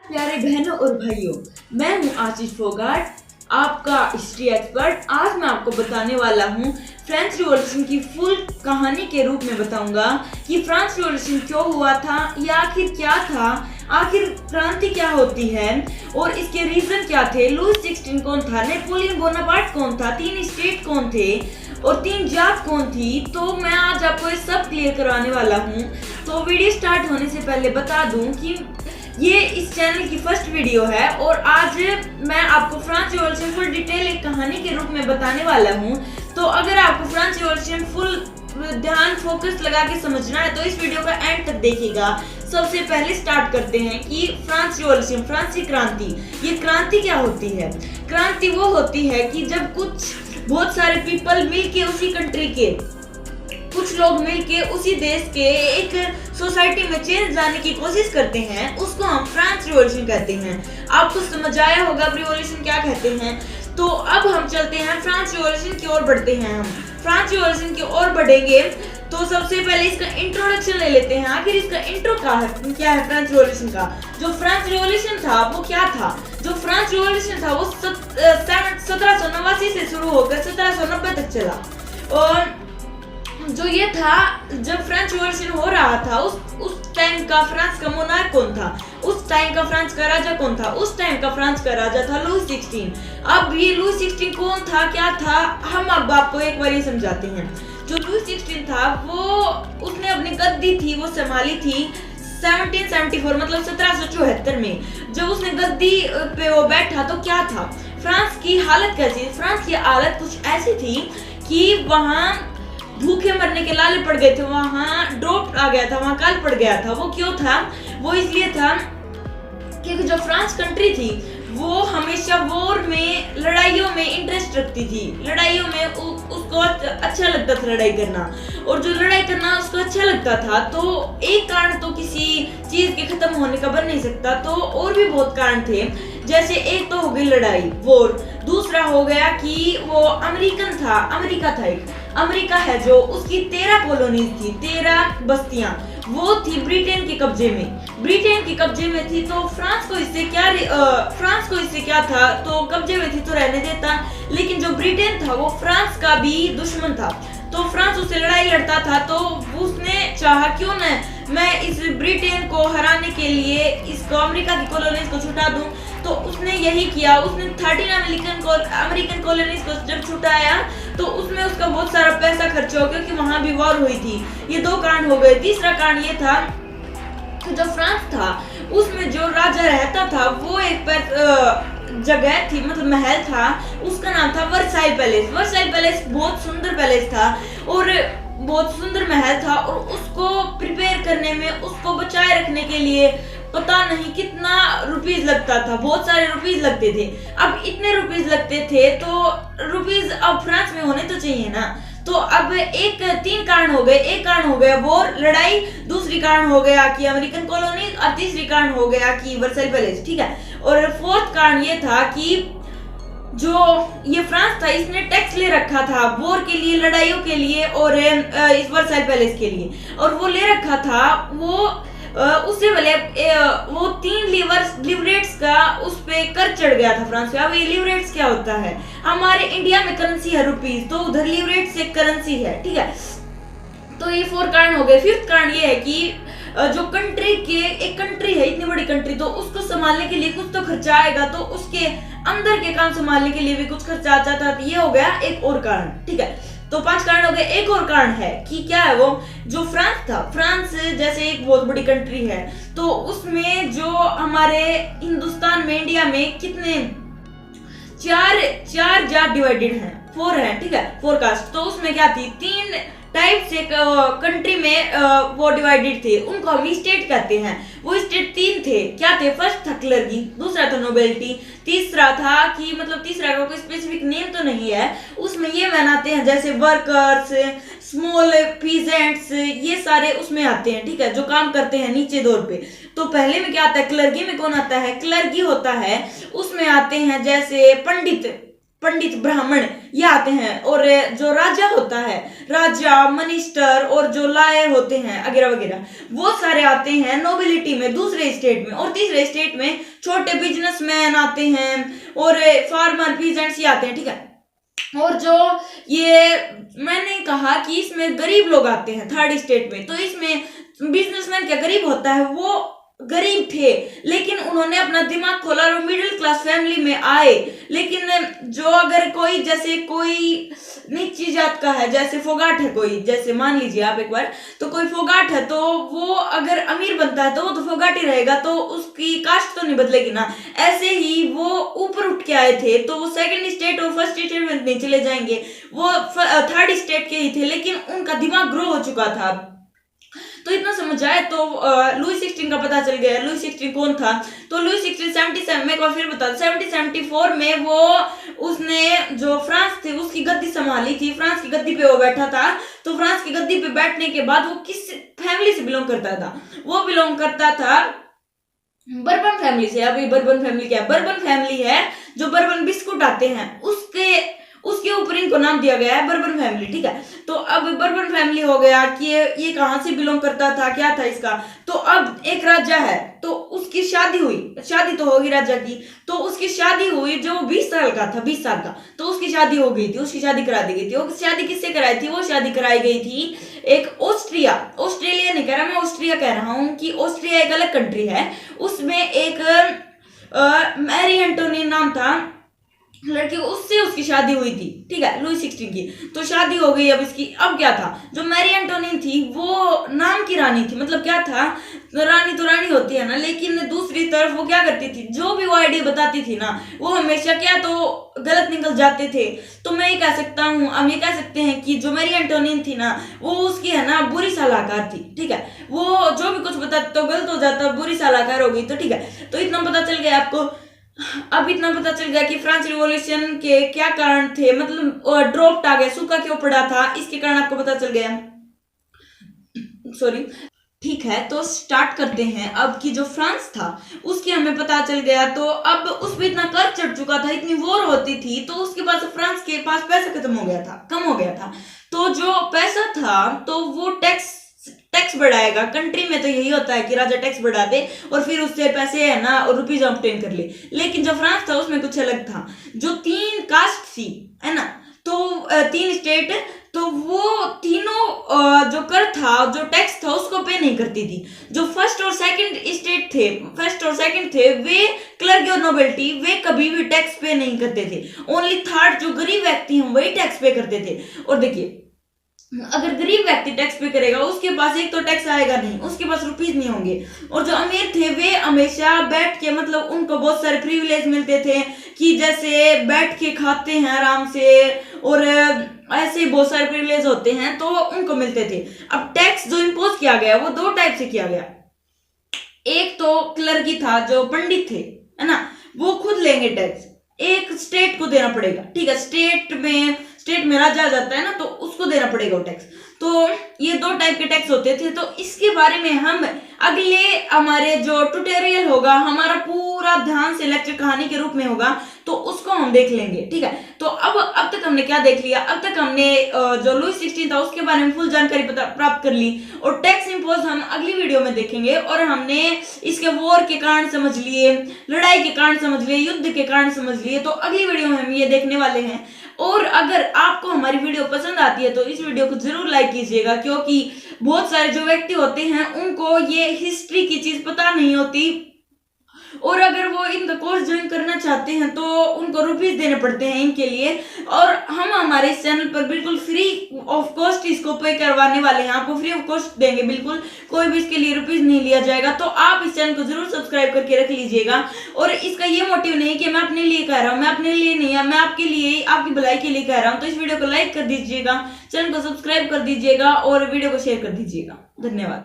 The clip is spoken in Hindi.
प्यारे बहनों और भाइयों, मैं हूं आशीष फोगाट, आपका हिस्ट्री एक्सपर्ट। आज मैं आपको बताने वाला हूं फ्रेंच रिवॉल्यूशन की फुल कहानी के रूप में बताऊंगा कि फ्रांस रिवॉल्यूशन क्यों हुआ था, या आखिर क्या था, आखिर क्रांति क्या होती है और इसके रीजन क्या थे, लुई 16 कौन था, नेपोलियन बोनापार्ट कौन था, 3 स्टेट कौन थे और 3 जात कौन थी। तो मैं आज आपको ये सब क्लियर करवाने वाला हूँ। तो वीडियो स्टार्ट होने से पहले बता दूं कि ये इस चैनल की फर्स्ट वीडियो है और आज मैं आपको फ्रांस रिवॉल्यूशन फुल डिटेल एक कहानी के रूप में बताने वाला हूँ। तो अगर आपको फ्रांस रिवॉल्यूशन फुल ध्यान फोकस लगा के समझना है तो इस वीडियो का एंड तक देखिएगा। सबसे पहले स्टार्ट करते हैं कि फ्रांस रिवॉल्यूशन, फ्रांसीसी क्रांति, ये क्रांति क्या होती है। क्रांति वो होती है कि जब बहुत सारे पीपल मिलके उसी कंट्री के, कुछ लोग मिलके उसी देश के एक सोसाइटी में चेंज लाने की कोशिश करते हैं, उसको हम फ्रांस रिवॉल्यूशन कहते हैं। आपको समझ आया होगा रिवॉल्यूशन क्या कहते हैं। तो अब हम चलते हैं फ्रांस रिवॉल्यूशन की ओर बढ़ते हैं। हम फ्रांस रिवॉल्यूशन की ओर बढ़ेंगे तो सबसे पहले इसका इंट्रोडक्शन ले लेते हैं। आखिर इसका इंट्रो क्या है फ्रांस रिवॉल्यूशन का। जो फ्रांस रिवॉल्यूशन था वो क्या था। जो फ्रांस रिवॉल्यूशन था वो 1789 से शुरू होकर 1790 तक चला। और जो ये था, जब फ्रेंच रिवॉल्यूशन हो रहा था उस टाइम का फ्रांस का मोनार्क कौन था, उस टाइम का फ्रांस का राजा कौन था। उस टाइम का फ्रांस का राजा था लुई 16। अब ये लुई 16 कौन था, क्या था, हम अब आपको एक बार ये समझाते हैं। जो लुई 16 था वो उसने अपनी गद्दी थी वो संभाली थी 1774 मतलब 1774 में। जब उसने गद्दी पे वो बैठा तो क्या था, फ्रांस की हालत कैसी। फ्रांस की हालत कुछ ऐसी थी कि वहाँ भूखे मरने के लाले पड़ गए थे, वहां ड्रॉप आ गया था, वहां काल पड़ गया था। वो क्यों था, वो इसलिए था क्योंकि जो फ्रांस कंट्री थी वो हमेशा वॉर में, लड़ाइयों में इंटरेस्ट रखती थी। लड़ाइयों में उसको अच्छा लगता था लड़ाई करना, और जो लड़ाई करना उसको अच्छा लगता था। तो एक कारण तो किसी चीज के खत्म होने का बन नहीं सकता, तो और भी बहुत कारण थे। जैसे एक तो हो गई लड़ाई, वॉर। दूसरा हो गया कि वो अमेरिका था एक। अमेरिका है जो, उसकी 13 कॉलोनीज थी, 13 बस्तियां, वो थी ब्रिटेन के कब्जे में थी। तो फ्रांस को इससे क्या था, तो कब्जे में थी तो रहने देता। लेकिन जो ब्रिटेन था वो फ्रांस का भी दुश्मन था, तो फ्रांस उससे लड़ाई लड़ता था। तो उसने चाहा क्यों न मैं इस ब्रिटेन को हराने के लिए इसको अमेरिका की कॉलोनीज को छुटा दूं। तो उसने यही किया। उसने 13 अमेरिकन कॉलोनीज को जब छुटाया तो उसमें उसका बहुत सारा पैसा खर्च हो गया, क्योंकि वहां भी वॉर हुई थी। ये 2 कारण हो गए। तीसरा कारण ये था कि जो फ्रांस था उसमें जो राजा रहता था वो एक जगह थी, मतलब महल था, उसका नाम था वर्साई पैलेस। वर्साई पैलेस बहुत सुंदर पैलेस था और बहुत सुंदर महल था, और उसको प्रिपेयर करने में, उसको बचाए रखने के लिए पता नहीं कितना रुपीज लगता था, बहुत सारे रुपीज लगते थे। अब इतने रुपीज लगते थे तो रुपीज अब फ्रांस में होने तो चाहिए ना। तो अब 3 कारण हो गए। एक कारण हो गया वॉर, लड़ाई, दूसरी कारण हो गया कि अमेरिकन कॉलोनी, और तीसरी कारण हो गया कि वर्साई पैलेस, ठीक है। और फोर्थ कारण ये था कि जो ये फ्रांस था इसने टैक्स ले रखा था वॉर के लिए, लड़ाइयों के लिए और इस वर्साई पैलेस के लिए, और वो ले रखा था वो उससे पहले वो 3 लिवरेट्स का उस पे कर चढ़ गया था फ्रांस पे। अब ये लिवरेट्स क्या होता है, हमारे इंडिया में करेंसी है रुपीज, तो उधर लिवरेट्स एक करेंसी है, ठीक है। तो ये 4 कारण हो गए। 5th कारण ये है कि जो एक कंट्री है, इतनी बड़ी कंट्री, तो उसको संभालने के लिए कुछ तो खर्चा आएगा, तो उसके अंदर के काम संभालने के लिए भी कुछ खर्चा आ जाता था। ये हो गया एक और कारण, ठीक है। तो 5 कारण हो गए। एक और कारण है कि क्या है वो, जो फ्रांस था, फ्रांस जैसे एक बहुत बड़ी कंट्री है, तो उसमें जो हमारे हिंदुस्तान में, इंडिया में कितने 4 जात डिवाइडेड हैं, 4 हैं, ठीक है, 4 कास्ट। तो उसमें क्या थी, 3 टाइप से कंट्री में वो डिवाइडेड थे, उनको हम स्टेट कहते हैं। वो स्टेट 3 थे, क्या थे, फर्स्ट था क्लर्की, दूसरा था नोबेलिटी, तीसरा था कि, मतलब तीसरा का कोई स्पेसिफिक नेम तो नहीं है, उसमें ये मैन आते हैं जैसे वर्कर्स, स्मॉल पीजेंट्स, ये सारे उसमें आते हैं, ठीक है, जो काम करते हैं नीचे दौर पे। तो पहले में क्या आता है, क्लर्की में कौन आता है, क्लर्की होता है, उसमें आते हैं जैसे पंडित, पंडित, ब्राह्मण ये आते हैं, और जो राजा होता है, राजा, मिनिस्टर और जो लॉयर होते हैं वगैरह वगैरह, वो सारे आते हैं नोबिलिटी में दूसरे स्टेट में। और तीसरे स्टेट में छोटे बिजनेसमैन आते हैं और फार्मर, पीजेंट्स ये आते हैं, ठीक है। और जो ये मैंने कहा कि इसमें गरीब लोग आते हैं थर्ड स्टेट में, तो इसमें बिजनेसमैन क्या गरीब होता है, वो गरीब थे लेकिन उन्होंने अपना दिमाग खोला और मिडिल क्लास फैमिली में आए। लेकिन जो अगर कोई जैसे कोई नीची जात का है, जैसे फोगाट है कोई, जैसे मान लीजिए आप एक बार, तो कोई फोगाट है तो वो अगर अमीर बनता है तो वो तो फोगाट ही रहेगा, तो उसकी कास्ट तो नहीं बदलेगी ना। ऐसे ही वो ऊपर उठ के आए थे तो वो सेकंड स्टेट और फर्स्ट स्टेट में नहीं चले जाएंगे, वो थर्ड स्टेट के ही थे, लेकिन उनका दिमाग ग्रो हो चुका था। तो इतना समझ आए। तो लुई 16 का पता चल गया। लुई 16 कौन था? तो लुई 16 77 में, फिर बता 74 में वो उसने जो फ्रांस थी उसकी गद्दी संभाली थी, फ्रांस की गद्दी पे वो बैठा था। तो फ्रांस की गद्दी पे बैठने के बाद वो किस फैमिली से बिलोंग करता था? वो बिलोंग करता था बर्बन फैमिली से। अभी बर्बन फैमिली क्या है? बर्बन फैमिली है जो बर्बन बिस्कुट आते हैं उसके ऊपर इनको नाम दिया गया है बर्बन फैमिली, ठीक है। तो अब बर्बन फैमिली हो गया कि ये कहां से बिलोंग करता था, क्या था इसका। तो अब एक राजा है तो उसकी शादी हुई, शादी तो होगी राजा की, तो उसकी शादी हुई जो 20 साल का था, 20 साल का, तो उसकी शादी हो गई थी, उसकी शादी करा दी गई थी। वो शादी किससे कराई थी? वो शादी कराई गई थी एक ऑस्ट्रेलिया नहीं कह रहा मैं, ऑस्ट्रिया कह रहा हूं कि ऑस्ट्रिया एक अलग कंट्री है, उसमें एक मैरी एंटोनी नाम था लड़की, उससे उसकी शादी हुई थी, ठीक है, लुई 16 की। तो शादी हो गई अब इसकी। अब क्या था, जो मैरी एंटोनी थी वो नाम की रानी थी, मतलब क्या था, रानी तो रानी होती है ना, लेकिन दूसरी तरफ वो क्या करती थी, जो भी वो आइडिया बताती थी ना वो हमेशा क्या तो गलत निकल जाते थे। तो मैं ये कह सकता हूँ, हम ये कह सकते हैं कि जो मैरी एंटोनी थी ना वो उसकी है ना बुरी सलाहकार थी, ठीक है। वो जो भी कुछ बताती तो गलत हो जाता, बुरी सलाहकार हो गई, तो ठीक है। तो इतना पता चल गया आपको। अब इतना पता चल गया कि फ्रांस रिवॉल्यूशन के क्या कारण थे, मतलब ड्रॉप्ड आ गया, सूखा क्यों पड़ा था, इसके कारण आपको पता चल गया, सॉरी, ठीक है। तो स्टार्ट करते हैं अब की जो फ्रांस था उसकी हमें पता चल गया। तो अब उस पर इतना कर्ज चढ़ चुका था, इतनी वॉर होती थी, तो उसके पास फ्रांस के पास पैसा खत्म हो गया था, कम हो गया था। तो जो पैसा था तो वो टैक्स बढ़ाएगा। कंट्री में तो यही होता है कि राजा टैक्स बढ़ा दे और फिर उससे पैसे है ना और रुपीज ऑब्टेन कर ले। लेकिन जो फ्रांस था उसमें कुछ अलग था। जो 3 कास्ट थी है ना, तो 3 स्टेट, तो वो तीनों जो कर था, जो टैक्स था उसको पे नहीं करती थी। जो फर्स्ट और सेकंड थे वे क्लर्क और नोबिलिटी, वे कभी भी टैक्स पे नहीं करते थे। ओनली थर्ड जो गरीब व्यक्ति हैं वही टैक्स पे करते थे। और देखिए, अगर गरीब व्यक्ति टैक्स पे करेगा उसके पास एक तो टैक्स आएगा नहीं, उसके पास रुपीज नहीं होंगे। और जो अमीर थे वे हमेशा बैठ के, मतलब उनको बहुत सारे प्रिविलेज मिलते थे कि जैसे बैठ के खाते हैं आराम से, और ऐसे बहुत सारे प्रिविलेज होते हैं तो उनको मिलते थे। अब टैक्स जो इम्पोज किया गया वो 2 टाइप से किया गया। एक तो क्लर्की था, जो पंडित थे है ना, वो खुद लेंगे टैक्स, एक स्टेट को देना पड़ेगा, ठीक है। स्टेट में राजा आ जाता है ना तो उसको देना पड़ेगा वो टैक्स। तो ये 2 टाइप के टैक्स होते थे। तो इसके बारे में हम अगले हमारे जो ट्यूटोरियल होगा, हमारा पूरा ध्यान से लेक्चर कहानी के रूप में होगा, तो उसको हम देख लेंगे, ठीक है। तो अब तक हमने क्या देख लिया? अब तक हमने जो लुई 16 था उसके बारे में फुल जानकारी प्राप्त कर ली, और टैक्स इम्पोज हम अगली वीडियो में देखेंगे। और हमने इसके वॉर के कारण समझ लिए, लड़ाई के कारण समझ लिए, युद्ध के कारण समझ लिए, तो अगली वीडियो में हम ये देखने वाले हैं। और अगर आपको हमारी वीडियो पसंद आती है तो इस वीडियो को जरूर लाइक कीजिएगा, क्योंकि बहुत सारे जो व्यक्ति होते हैं उनको ये हिस्ट्री की चीज पता नहीं होती, और अगर वो इनका कोर्स ज्वाइन करना चाहते हैं तो उनको रुपीज देने पड़ते हैं इनके लिए। और हम हमारे इस चैनल पर बिल्कुल फ्री ऑफ कॉस्ट इसको पे करवाने वाले हैं, आपको फ्री ऑफ कॉस्ट देंगे, बिल्कुल कोई भी इसके लिए रुपीज नहीं लिया जाएगा। तो आप इस चैनल को जरूर सब्सक्राइब करके रख लीजिएगा। और इसका ये मोटिव नहीं कि मैं अपने लिए कह रहा हूँ, मैं अपने लिए नहीं है, मैं आपके लिए, आपकी भलाई के लिए कह रहा हूँ। तो इस वीडियो को लाइक कर दीजिएगा, चैनल को सब्सक्राइब कर दीजिएगा और वीडियो को शेयर कर दीजिएगा। धन्यवाद।